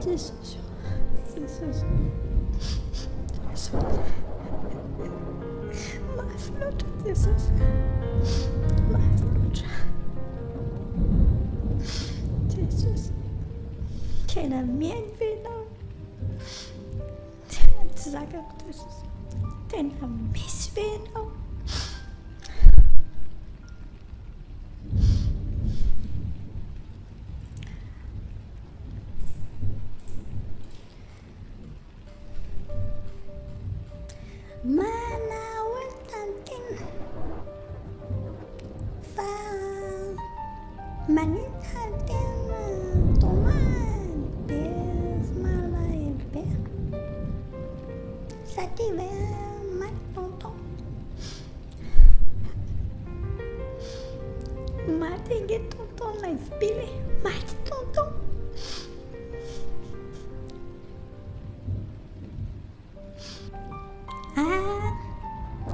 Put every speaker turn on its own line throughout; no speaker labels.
Jesús, Jesús, Jesús, maflucha, Jesús, maflucha, Jesús, tena mienvenao, tena zakako Jesús, tena misy venao. Manao tantin fa manitaten toman pes malai be sative mat tonton matinge tonton life bile mat tonton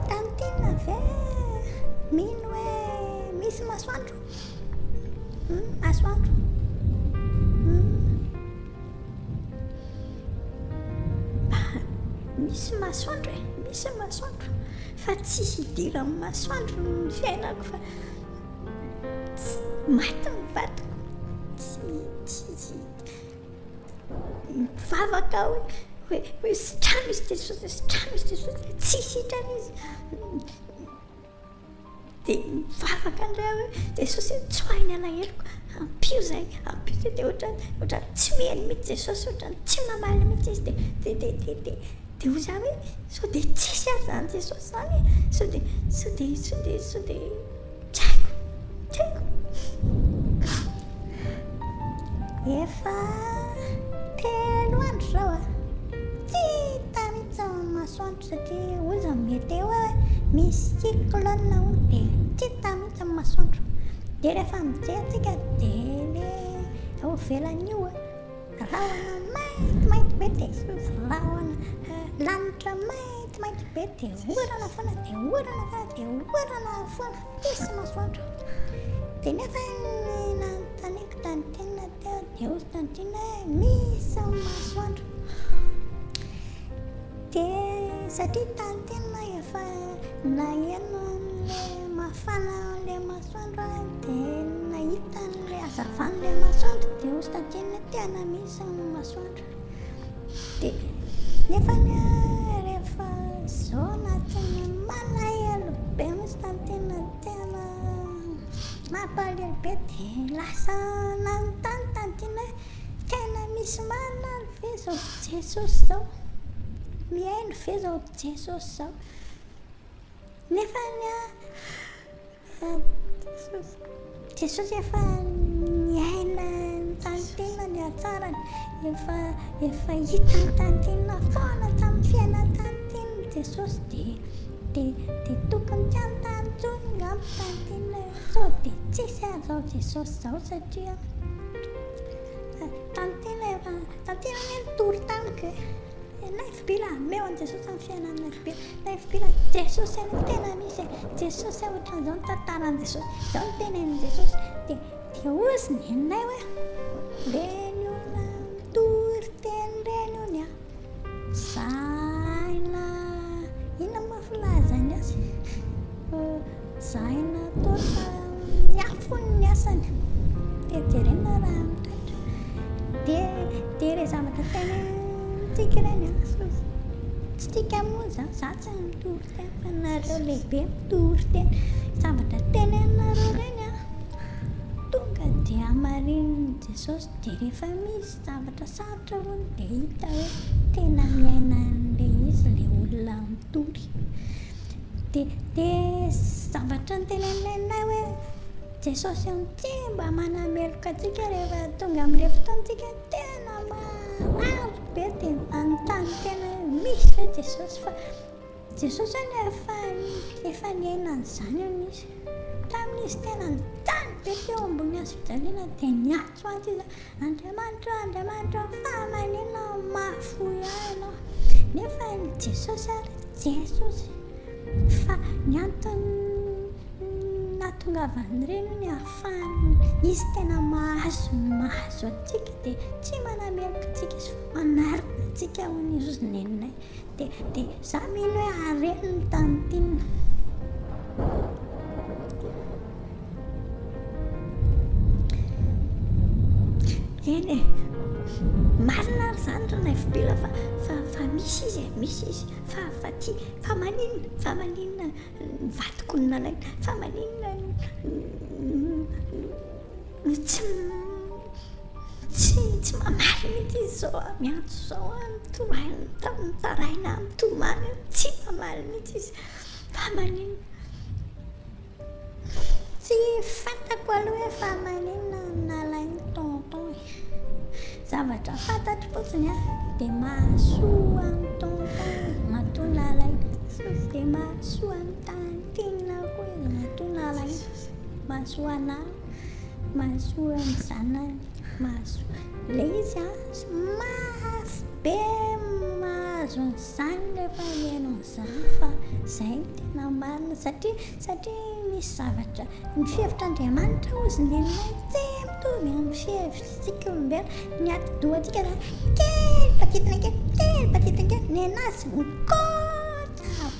tantina ve minue misy masoandro masoandro misy masoandro misy masoandro fa tsisy idira amin'ny masoandro ny fiainako fa maty ny vatako tsy mivavaka hoe sitrano izy tsy sitrano izy dia mivavaka indray hoe Jesosy tsoahiny alahelo ampio zay dia ohatra tsy mihely mihitsy Jesosy ohatra tsy mamaly mihitsy izy dia ho zany hoe sao dia tsisy azy zany Jesosy zany sao dia tsy haiko efa telo andro zao tsy hita mihitsy masoandro satria oza mety eo hoe misy cyclone ho dia tsy hita mihitsy amin'ny masoandro dia rehefa mijery tsika dia le ao velan'io rahona mainty be dia rahona lanitra mainty be dia orana foana misy masoandro dia nefa nanontaniako tany tenina teo dia ozy tany tena hoe misy masoandro dia satria tany tena efa naheno an'le mafana an'le masoandro dia nahita an'le hazavan'le masoandro dia ozy tany tena tena misy masoandro dia nefa rehefa zao anatin'ny malahelo be misy tany tena mampalahelo be dia lasa nanontany tany tena tena misy manalo ve zao Jesosy zao mihaino ve zao Jesosy zao nefa Jesosy efa niaina tany tena ny atsarany efa hita ny tany tena foana tamin'ny fiaina tany tena Jesosy dia tokony tsy anontany intsony ngamba tany tena sao dia tsisy azy ao Jesosy zao satria tany tena nitory tamiko NAIVO BILA meo an Jesosy amin'ny fiainana NAIVO BILA Jesosy any tena misy Jesosy ohatran'izao ny tantaran'i Jesosy izao ny tenenin' Jesosy dia ozy ny enonay hoe reny olona mitory teny reny ony zaina inona mafilazany azy zaina toaka miafony ny asany dia jerena raha mitoetra dia re zavatra tena tsika ireny tsy tika moa za tsy mitory teny fa nareo lehibe mitory teny zavatra tenenareo ireny tonga dia hamarininy Jesosy dia rehefa misy zavatra sarotra hono dia hita hoe tena miaina an'le izy le olona mitory dia zavatra ny tenenenay hoe Jesosy tsy mba manameloka antsika rehefa tonga amin'ilay fotoantsika tena maro be dia anontany tena misy hoe Jesosy fa Jesosy any efa niaina an'izany hono izy tamin'izy tena nitany be teo ambony hazofijaliana dia niatso antsy izy Andriamanitra fahamanina mahafoy ahy ianao nefa ny Jesosy ary Jesosy fa ny antony mahatongavan'ireny ny ahafahany izy tena mahazo atsika dia tsy manamelaka atsika sy manarina atsika hoan'izy izy nenay dia za mino hoe areny ny tanotinina eny marina ry zany ry NAIVO BILA fa misy izy fa maninona vatoko ny nalaina fa maninona tsy mamaly mity izy zao miantso zao mitaraina mitomany tsy mamaly mity izy fa maninona tsy fantako aloha hoe fa maninona nalainy tonton zavatra fantatro fotsiny dia mahasoa amin'ny tonton matoa nalainy dia mahasoa amin'ny tantinina koa izy matoa nalainy mahasoa anahy mahasoa ny zanany mahasoa ilay izy mafy be mahazo an'izany rehefa mihaino an'izany fa izay tena marina satria misy zavatra ny fihevitran'Andriamanitra ozy nenay tsy mitovy amin'ny fihevitritsika olombelona ny ati-dohantsika zany kely patitina kely ny anazy ngota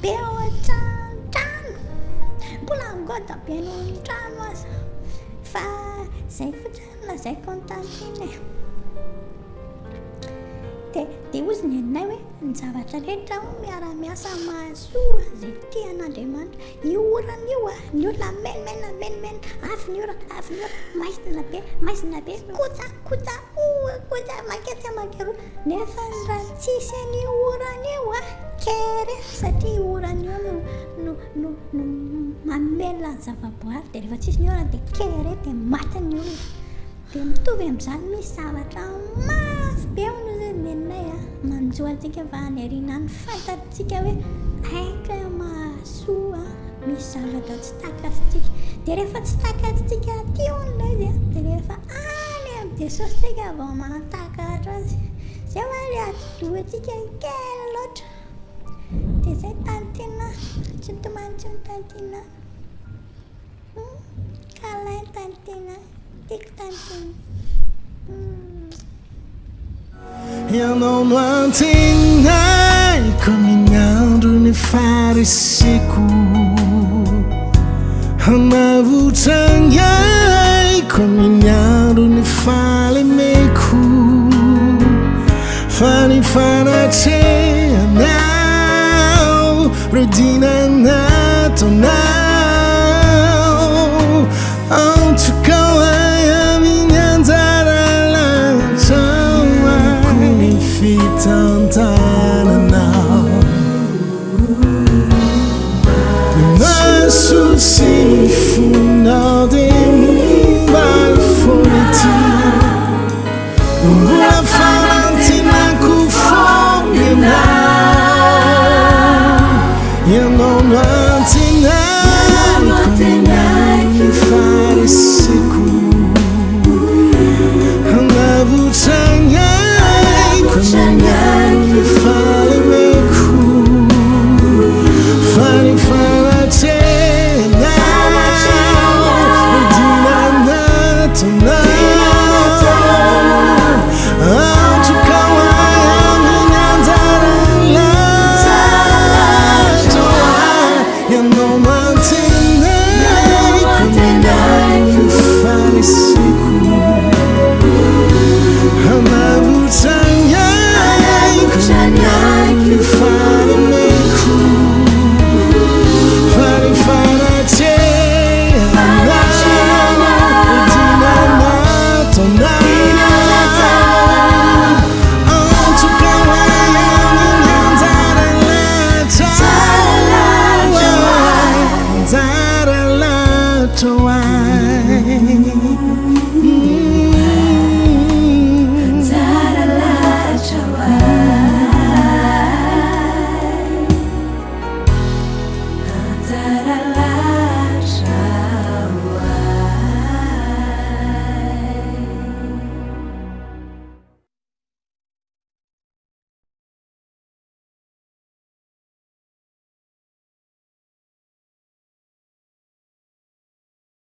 be ohatran-trano mbola ngota be noho ny trano aza fa izay fotsiny lazaiko ny tantina dia ozy ny anay hoe ny zavatra rehetra miara-miasa mahasoa izay tian'Andriamanitra io orana io ny olona menimena avy ny ora maizina be koja makero nefa ny raha tsisy any orana io kery satria orana io no mamelona ny zavaboary dia rehefa tsisy ny orana dia kery dia maty ny olona dia mitovy amin'izany misy zavatra mafy be hono izy nenay manjoa antsika fa any ariana any fantatsika hoe aika mahasoa misy zavatra tsy takatsika dia rehefa tsy takatsika aty olona izy dia rehefa any amin'ny Jesosy tsika vao mahatakatra azy izay hoe ilay ati-dohantsika kely loatra dia izay tantina tsy tomantsy ny tantina kalay tantina tiako tantina
Ianao no antenay como andro ny farisiko hanavotranay como andro ny falemeko fa ny fanatrehanao rodina natonao antukao aya minha anjara lanchawa kuni fitantananao mas se final de mal foneti uma falantina com fome na